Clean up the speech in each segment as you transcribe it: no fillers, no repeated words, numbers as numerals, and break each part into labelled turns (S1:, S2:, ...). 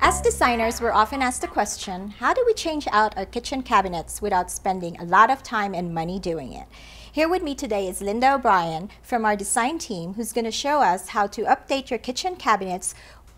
S1: As designers, we're often asked the question, how do we change out our kitchen cabinets without spending a lot of time and money doing it? Here with me today is Linda O'Brien from our design team, who's going to show us how to update your kitchen cabinets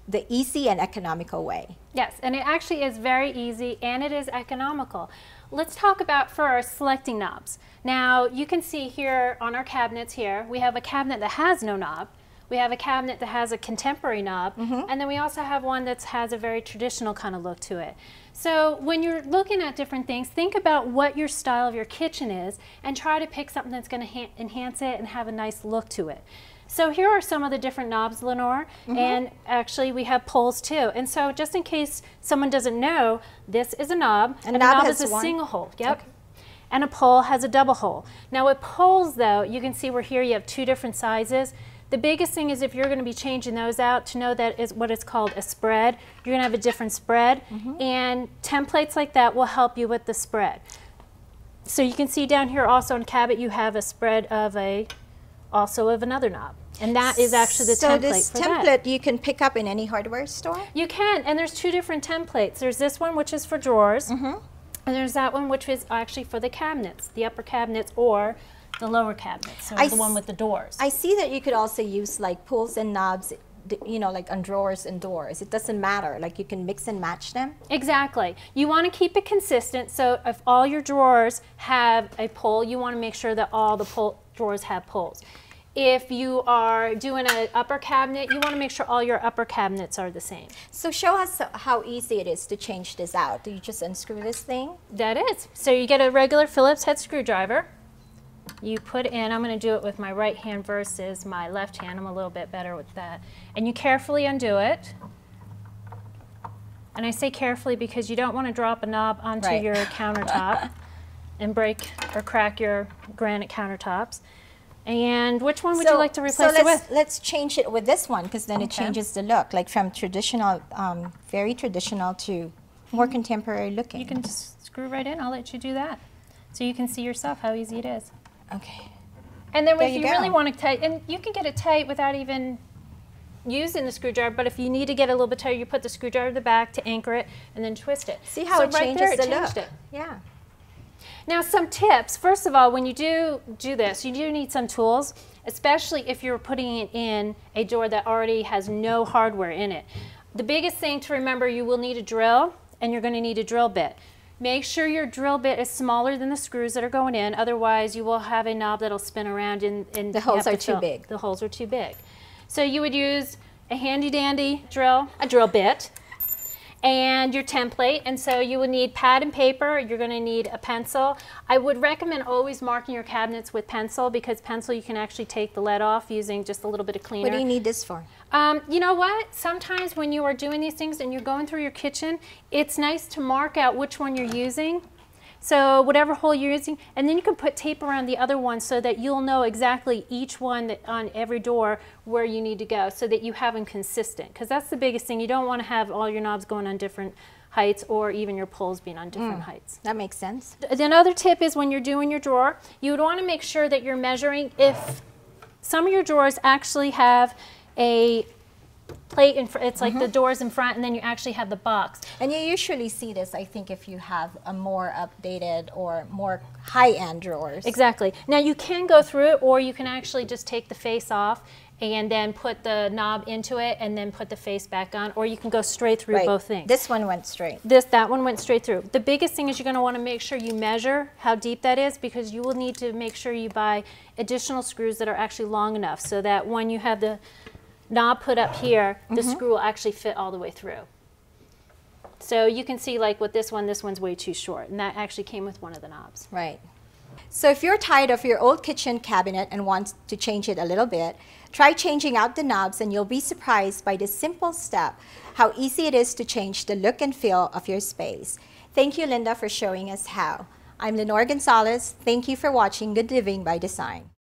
S1: the easy and economical way.
S2: Yes, and it actually is very easy and it is economical. Let's talk about first selecting knobs. Now you can see here on our cabinets here, we have a cabinet that has no knob. We have a cabinet that has a contemporary knob, and then we also have one that has a very traditional kind of look to it. So when you're looking at different things, think about what your style of your kitchen is and try to pick something that's going to enhance it and have a nice look to it. So here are some of the different knobs, Lenore, and actually we have pulls too. And so just in case someone doesn't know, this is a knob, and a knob is a single hole. Yep. Okay. And a pull has a double hole. Now with pulls though, you can see where here you have two different sizes. The biggest thing is if you're going to be changing those out, to know that is what is called a spread. You're going to have a different spread, and templates like that will help you with the spread. So you can see down here also in cabinet you have a spread of also of another knob, and that is actually the template. So
S1: this template you can pick up in any hardware store?
S2: You can, and there's two different templates. There's this one which is for drawers, and there's that one which is actually for the cabinets, the upper cabinets or the lower cabinets, so the one with the doors.
S1: I see that you could also use like pulls and knobs, you know, like on drawers and doors. It doesn't matter, like you can mix and match them. Exactly.
S2: You want to keep it consistent, so if all your drawers have a pull, you want to make sure that all the drawers have pulls. If you are doing an upper cabinet, you want to make sure all your upper cabinets are the same.
S1: So show us how easy it is to change this out. Do you just unscrew this thing?
S2: That is. So you get a regular Phillips head screwdriver. You put in, I'm going to do it with my right hand versus my left hand. I'm a little bit better with that. And you carefully undo it. And I say carefully because you don't want to drop a knob onto your countertop and break or crack your granite countertops. And which one would you like to replace it with?
S1: Let's change it with this one, because then it changes the look, like from traditional, very traditional to more contemporary looking.
S2: You can just screw right in. I'll let you do that. So you can see yourself how easy it is.
S1: Okay.
S2: And then if you really want to tight, and you can get it tight without even using the screwdriver, but if you need to get a little bit tighter, you put the screwdriver in the back to anchor it and then twist it.
S1: See how it changes the look.
S2: Yeah. Now some tips. First of all, when you do this, you do need some tools, especially if you're putting it in a door that already has no hardware in it. The biggest thing to remember, you will need a drill and you're going to need a drill bit. Make sure your drill bit is smaller than the screws that are going in, otherwise you will have a knob that'll spin around and
S1: the holes are too big.
S2: The holes are too big. So you would use a handy dandy drill, a drill bit, and your template, and so you would need pad and paper. You're going to need a pencil. I would recommend always marking your cabinets with pencil, because pencil you can actually take the lead off using just a little bit of cleaner.
S1: What do you need this for?
S2: You know what? Sometimes when you are doing these things and you're going through your kitchen, it's nice to mark out which one you're using. So whatever hole you're using, and then you can put tape around the other one so that you'll know exactly each one on every door where you need to go, so that you have them consistent. Because that's the biggest thing. You don't want to have all your knobs going on different heights, or even your pulls being on different heights.
S1: That makes sense.
S2: Another tip is when you're doing your drawer, you would want to make sure that you're measuring. If some of your drawers actually have a plate in front, it's like the doors in front, and then you actually have the box.
S1: And you usually see this, I think, if you have a more updated or more high-end drawers.
S2: Exactly. Now you can go through it, or you can actually just take the face off and then put the knob into it and then put the face back on, or you can go straight through both things.
S1: This one went straight.
S2: That one went straight through. The biggest thing is you're going to want to make sure you measure how deep that is, because you will need to make sure you buy additional screws that are actually long enough, so that when you have the knob put up here, the screw will actually fit all the way through. So you can see, like with this one's way too short, and that actually came with one of the knobs.
S1: Right. So if you're tired of your old kitchen cabinet and want to change it a little bit, try changing out the knobs, and you'll be surprised by this simple step, how easy it is to change the look and feel of your space. Thank you, Linda, for showing us how. I'm Lenore Gonzalez. Thank you for watching Good Living by Design.